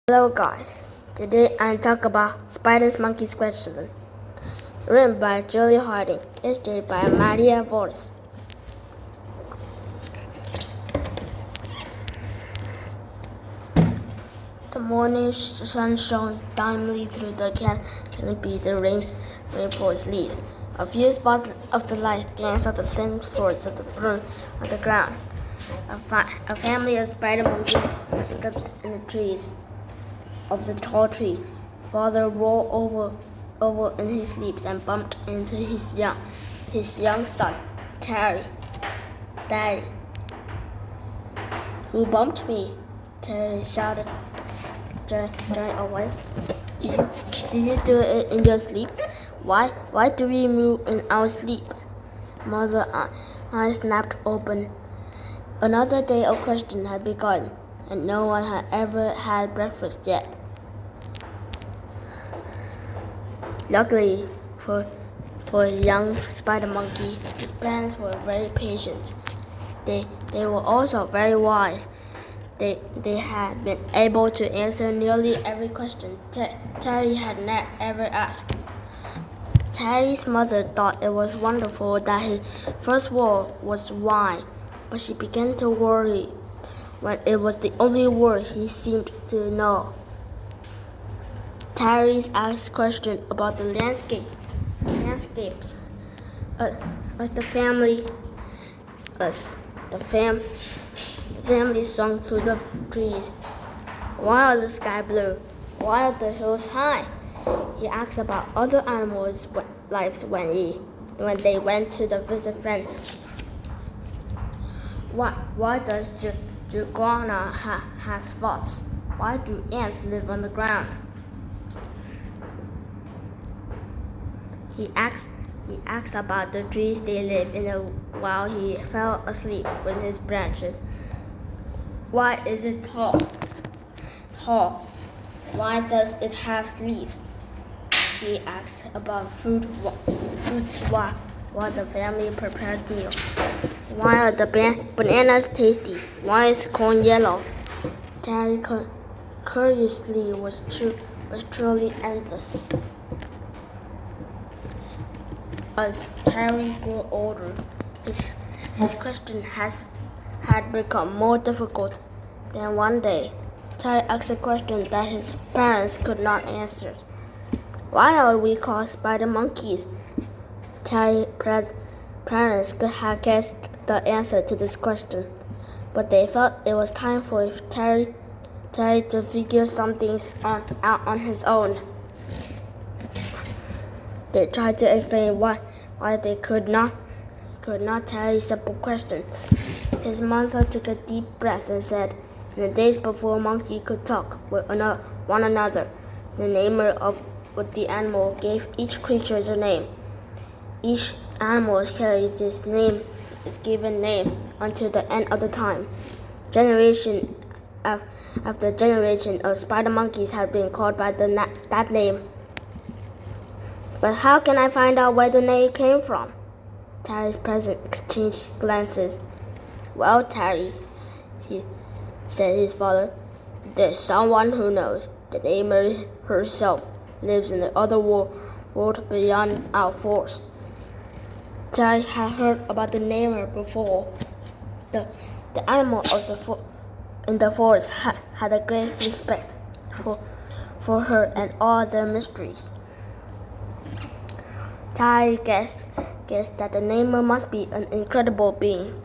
Hello guys, today I talk about Spiders Monkeys Question. Written by Julie Harding, illustrated by Maria Voris. The morning sun shone dimly through the canopy, the rainforest leaves. A few spots of the light danced on the thin swords of the fern on the ground. A family of spider monkeys slept in the trees of the tall tree. Father rolled over in his sleep and bumped into his young son, Terry. Daddy. Who bumped me? Terry shouted. Terry away. Did you do it in your sleep? Why do we move in our sleep? Mother's eyes snapped open. Another day of question had begun, and no one had ever had breakfast yet. Luckily for a young spider monkey, his parents were very patient. They were also very wise. They had been able to answer nearly every question Terry had ever asked. Terry's mother thought it was wonderful that his first word was why, but she began to worry when it was the only word he seemed to know. Terry asked questions about the landscapes, as the family swung through the trees. Why are the sky blue? Why are the hills high? He asked about other animals' lives when they went to visit friends. Why does Juguana have spots? Why do ants live on the ground? He asked about the trees they live in while he fell asleep with his branches. Why is it tall? Why does it have leaves? He asked about fruits while the family prepared meal. Why are the bananas tasty? Why is corn yellow? Terry curiously was truly endless. As Terry grew older, his question had become more difficult. Then one day, Terry asked a question that his parents could not answer. Why are we called spider monkeys? Terry's parents could have guessed the answer to this question, but they felt it was time for Terry to figure some things out on his own. They tried to explain why they could not Terry's simple question. His mother took a deep breath and said, "In the days before monkey could talk with one another, the namer of the animal gave each creature a name. Each animal carries its given name until the end of the time. Generation after generation of spider monkeys have been called by that name." But how can I find out where the name came from? Terry's parents exchanged glances. Well, Terry, said his father, there's someone who knows. The namer herself lives in the other world beyond our forest. Terry had heard about the namer before. The animal in the forest had a great respect for her and all their mysteries. Terry guessed that the namer must be an incredible being.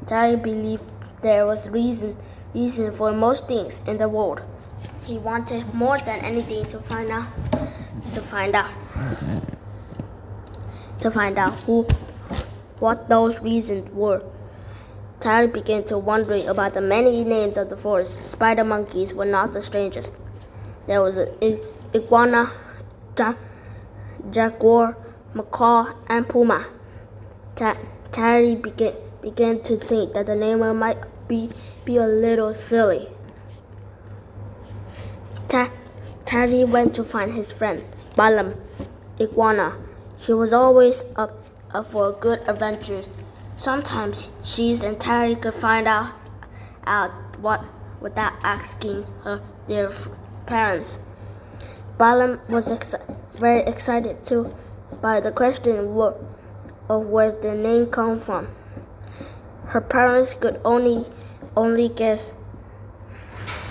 Terry believed there was reason for most things in the world. He wanted more than anything to find out what those reasons were. Terry began to wonder about the many names of the forest. Spider monkeys were not the strangest. There was an iguana, jaguar, macaw, and puma. Terry began to think that the name might be a little silly. Terry went to find his friend, Balam, iguana. She was always up for good adventures. Sometimes she and Terry could find out what without asking her parents. Balaam was very excited too by the question of where the name came from. Her parents could only guess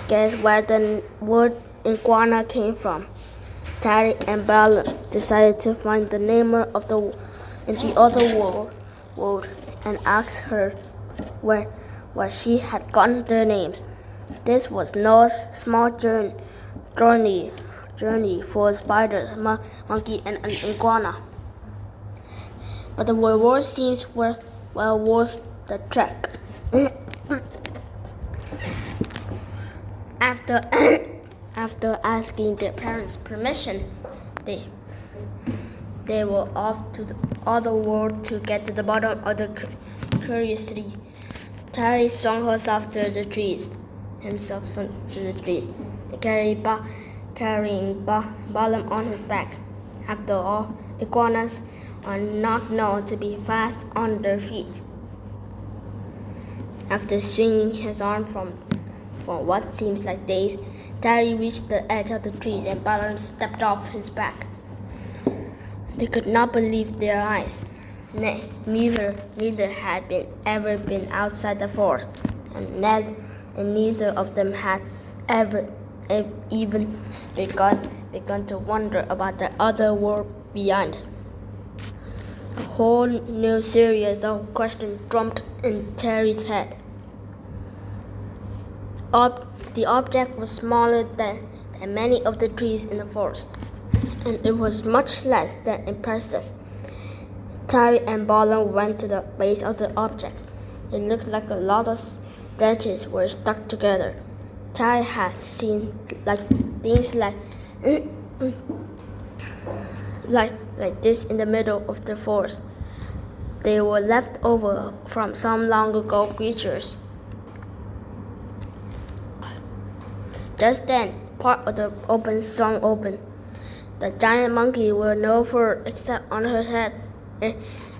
where the word iguana came from. Terry and Balaam decided to find the name of in the other world and asked her where she had gotten their names. This was no small journey for a spider, monkey, and an iguana. But the reward seems well worth the trek. After asking their parents' permission, they were off to the other world to get to the bottom of the curiosity. Terry swung himself to the trees, carrying Balaam on his back. After all, iguanas are not known to be fast on their feet. After swinging his arm for what seems like days, Terry reached the edge of the trees and Balaam stepped off his back. They could not believe their eyes. Neither had ever been outside the forest, and neither of them had ever even begun to wonder about the other world beyond. A whole new series of questions drummed in Terry's head. The object was smaller than many of the trees in the forest, and it was much less than impressive. Terry and Balaam went to the base of the object. It looked like a lot of branches were stuck together. Terry had seen things like this in the middle of the forest. They were left over from some long ago creatures. Just then, part of the open swung open. The giant monkey with no fur except on her head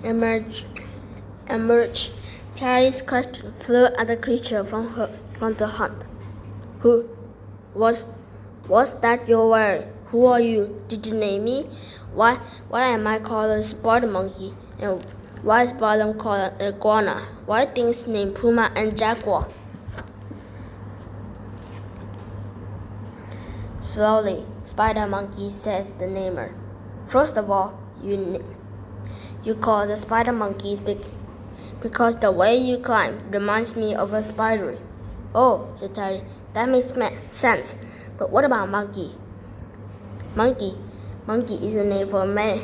emerged. Terry's question flew at the creature from the hunt. Who was that you're wearing? Who are you? Did you name me? Why am I called a spider monkey? And why is Balaam called an iguana? Why are things named Puma and Jaguar? Slowly, Spider Monkey said the namer. First of all, you call the spider monkeys because the way you climb reminds me of a spider. Oh, said Terry, that makes sense. But what about monkey? Monkey is a name for many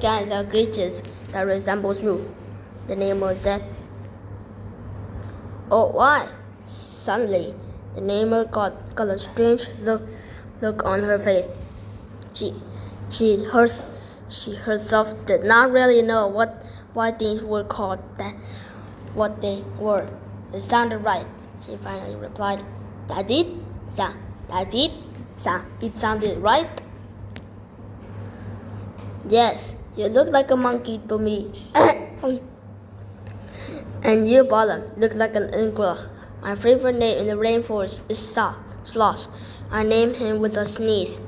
kinds of creatures that resembles you. The namer said. Oh, why? Suddenly, the namer got a strange look on her face. She herself did not really know why things were called what they were. It sounded right. She finally replied, That did, sir. It sounded right. Yes, you look like a monkey to me. And you, Balaam, look like an iguana. My favorite name in the rainforest is Sloth. I named him with a sneeze.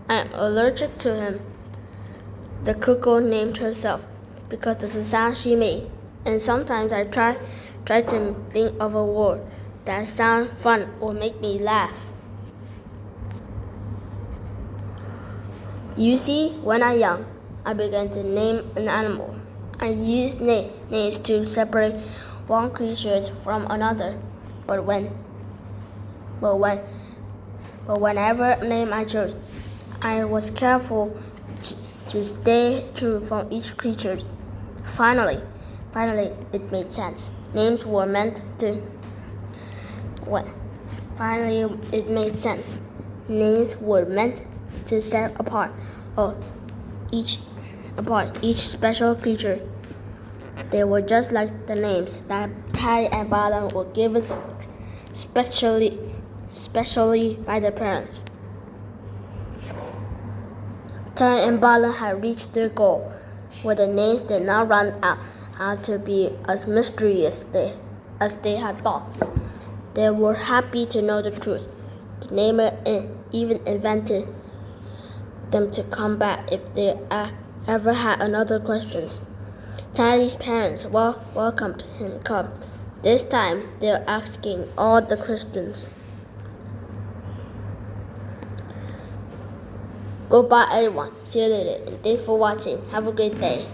I am allergic to him. The cuckoo named herself because of the sound she made, and sometimes I try to think of a word that sounds fun or make me laugh. You see, when I'm young, I began to name an animal. I used names to separate one creature from another, but whenever name I chose, I was careful to stay true from each creature. Finally, it made sense. Names were meant to. Finally, it made sense. Names were meant to set apart each special creature. They were just like the names that Terry and Balaam were given specially by their parents. Terry and Balaam had reached their goal, where the names did not run out to be as mysterious as they had thought. They were happy to know the truth. The neighbor even invited them to come back if they ever had another questions. Tiny's parents welcomed him come. This time, they're asking all the questions. Goodbye, everyone. See you later, and thanks for watching. Have a great day.